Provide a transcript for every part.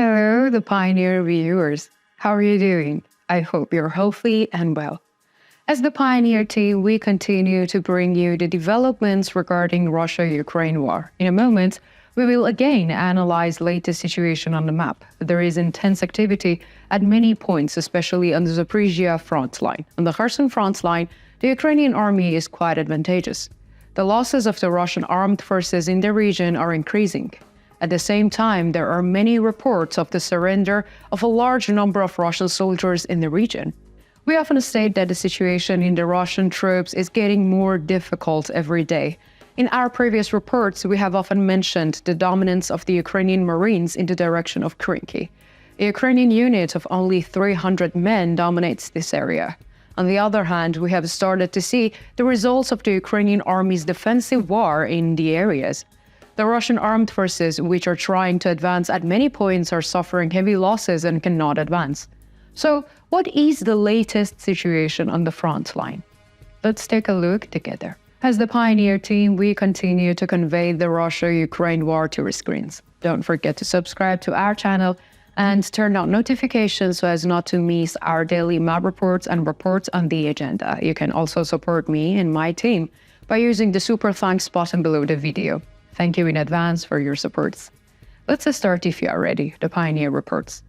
Hello, the Pioneer viewers. How are you doing? I hope you're healthy and well. As the Pioneer team, we continue to bring you the developments regarding Russia-Ukraine war. In a moment, we will again analyze latest situation on the map. There is intense activity at many points, especially on the Zaporizhia front line. On the Kherson front line, the Ukrainian army is quite advantageous. The losses of the Russian armed forces in the region are increasing. At the same time, there are many reports of the surrender of a large number of Russian soldiers in the region. We often state that the situation in the Russian troops is getting more difficult every day. In our previous reports, we have often mentioned the dominance of the Ukrainian Marines in the direction of Krinky. A Ukrainian unit of only 300 men dominates this area. On the other hand, we have started to see the results of the Ukrainian army's defensive war in the areas. The Russian armed forces, which are trying to advance at many points, are suffering heavy losses and cannot advance. So, what is the latest situation on the front line? Let's take a look together. As the Pioneer team, we continue to convey the Russia-Ukraine war to your screens. Don't forget to subscribe to our channel and turn on notifications so as not to miss our daily map reports and reports on the agenda. You can also support me and my team by using the super thanks button below the video. Thank you in advance for your supports. Let's start if you are ready, the Pioneer reports.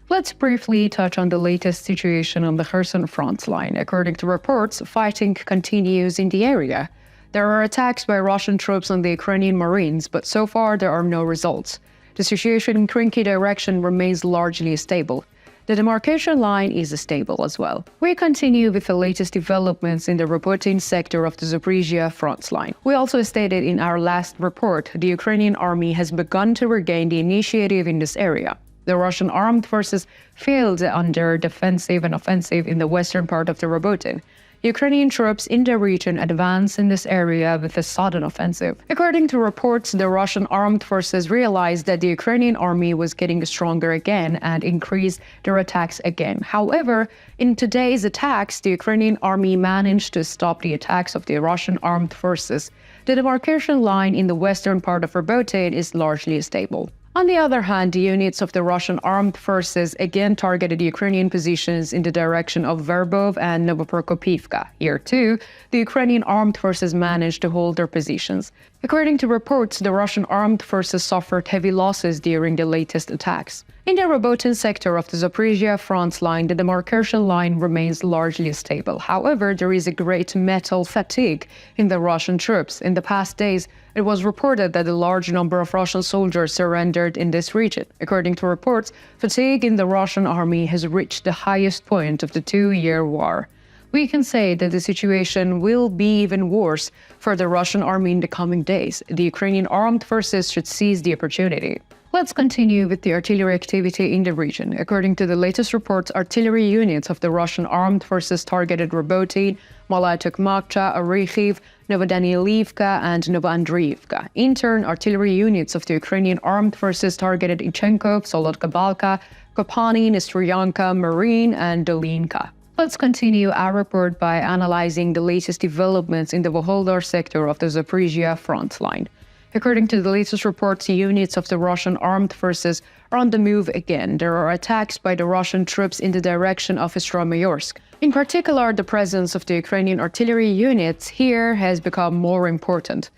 Let's briefly touch on the latest situation on the Kherson front line. According to reports, fighting continues in the area. There are attacks by Russian troops on the Ukrainian Marines, but so far there are no results. The situation in Krinky direction remains largely stable. The demarcation line is stable as well. We continue with the latest developments in the Robotin sector of the Zaporizhia front line. We also stated in our last report the Ukrainian army has begun to regain the initiative in this area. The Russian armed forces failed under defensive and offensive in the western part of the Robotin. Ukrainian troops in the region advanced in this area with a sudden offensive. According to reports, the Russian armed forces realized that the Ukrainian army was getting stronger again and increased their attacks again. However, in today's attacks, the Ukrainian army managed to stop the attacks of the Russian armed forces. The demarcation line in the western part of Robotin is largely stable. On the other hand, the units of the Russian armed forces again targeted Ukrainian positions in the direction of Verbov and Novoprokopivka. Here too, the Ukrainian armed forces managed to hold their positions. According to reports, the Russian armed forces suffered heavy losses during the latest attacks. In the Robotin sector of the Zaporizhia front line, the demarcation line remains largely stable. However, there is a great mental fatigue in the Russian troops. In the past days, it was reported that a large number of Russian soldiers surrendered in this region. According to reports, fatigue in the Russian army has reached the highest point of the two-year war. We can say that the situation will be even worse for the Russian army in the coming days. The Ukrainian armed forces should seize the opportunity. Let's continue with the artillery activity in the region. According to the latest reports, artillery units of the Russian armed forces targeted Robotin, Malaya Tokmakcha, Orikhiv, Novodaniilivka, and Novoandriivka. In turn, artillery units of the Ukrainian armed forces targeted Ichenkov, Solodka Balka, Kopani, Nestroyanka, Marine, and Dolinka. Let's continue our report by analyzing the latest developments in the Voholdar sector of the Zaporizhia front line. According to the latest reports, units of the Russian armed forces are on the move again. There are attacks by the Russian troops in the direction of Stromayorsk. In particular, the presence of the Ukrainian artillery units here has become more important.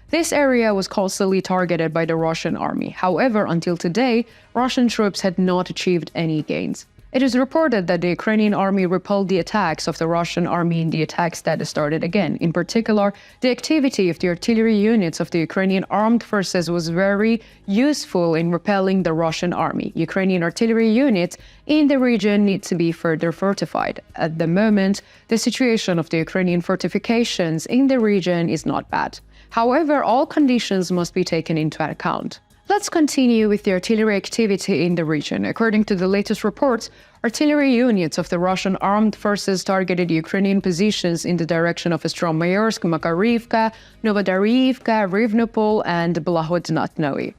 This area was constantly targeted by the Russian army. However, until today, Russian troops had not achieved any gains. It is reported that the Ukrainian army repelled the attacks of the Russian army in the attacks that started again. In particular, the activity of the artillery units of the Ukrainian armed forces was very useful in repelling the Russian army. Ukrainian artillery units in the region need to be further fortified. At the moment, the situation of the Ukrainian fortifications in the region is not bad. However, all conditions must be taken into account. Let's continue with the artillery activity in the region. According to the latest reports, artillery units of the Russian armed forces targeted Ukrainian positions in the direction of Stromayorsk, Makarivka, Novodariivka, Rivnopol, and Blahodnatnoe.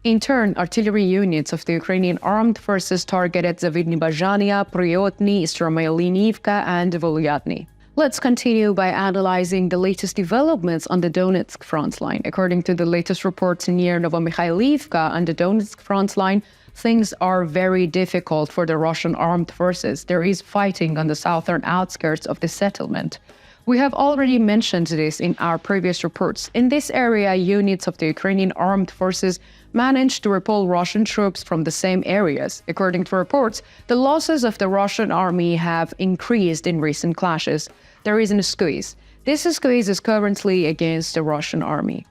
In turn, artillery units of the Ukrainian armed forces targeted Zavidny Bazhania, Priotny, Stromoylinivka, and Volyadny. Let's continue by analyzing the latest developments on the Donetsk front line. According to the latest reports near Novomikhailivka on the Donetsk front line, things are very difficult for the Russian armed forces. There is fighting on the southern outskirts of the settlement. We have already mentioned this in our previous reports. In this area, units of the Ukrainian armed forces managed to repel Russian troops from the same areas. According to reports, the losses of the Russian army have increased in recent clashes. There is a squeeze. This squeeze is currently against the Russian army.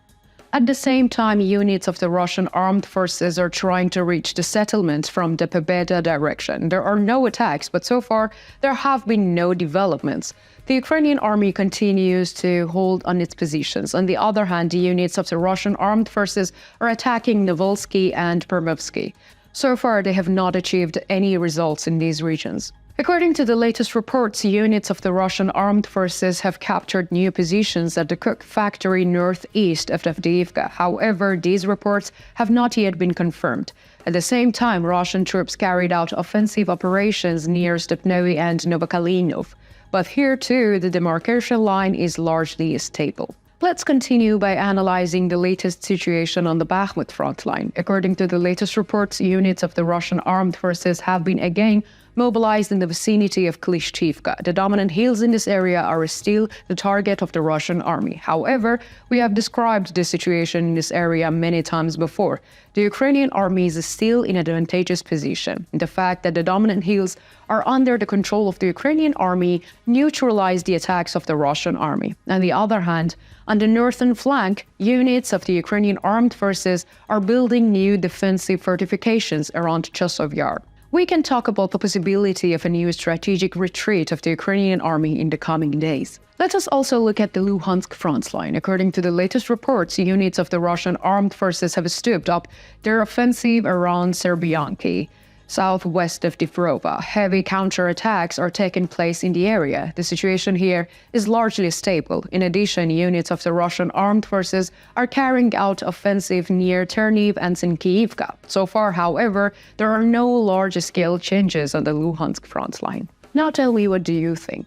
At the same time, units of the Russian armed forces are trying to reach the settlement from the Pobeda direction. There are no attacks, but so far there have been no developments. The Ukrainian army continues to hold on its positions. On the other hand, the units of the Russian armed forces are attacking Novolsky and Permovsky. So far, they have not achieved any results in these regions. According to the latest reports, units of the Russian armed forces have captured new positions at the Cook factory northeast of Avdiivka. However, these reports have not yet been confirmed. At the same time, Russian troops carried out offensive operations near Stepnoe and Novokalinov. But here too, the demarcation line is largely stable. Let's continue by analyzing the latest situation on the Bakhmut front line. According to the latest reports, units of the Russian armed forces have been again mobilized in the vicinity of Klishchivka. The dominant hills in this area are still the target of the Russian army. However, we have described the situation in this area many times before. The Ukrainian army is still in an advantageous position. The fact that the dominant hills are under the control of the Ukrainian army neutralized the attacks of the Russian army. On the other hand, on the northern flank, units of the Ukrainian armed forces are building new defensive fortifications around Chasiv Yar. We can talk about the possibility of a new strategic retreat of the Ukrainian army in the coming days. Let us also look at the Luhansk front line. According to the latest reports, units of the Russian armed forces have stepped up their offensive around Serbianki, southwest of Dibrova. Heavy counterattacks are taking place in the area. The situation here is largely stable. In addition, units of the Russian armed forces are carrying out offensive near Terniv and Sinkiivka. So far, however, there are no large-scale changes on the Luhansk front line. Now tell me, what do you think?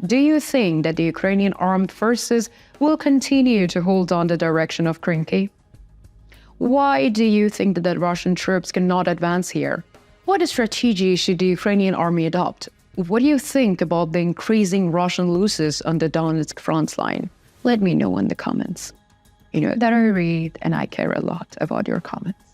Do you think that the Ukrainian armed forces will continue to hold on the direction of Krinky? Why do you think that the Russian troops cannot advance here? What strategy should the Ukrainian army adopt? What do you think about the increasing Russian losses on the Donetsk front line? Let me know in the comments. You know that I read and I care a lot about your comments.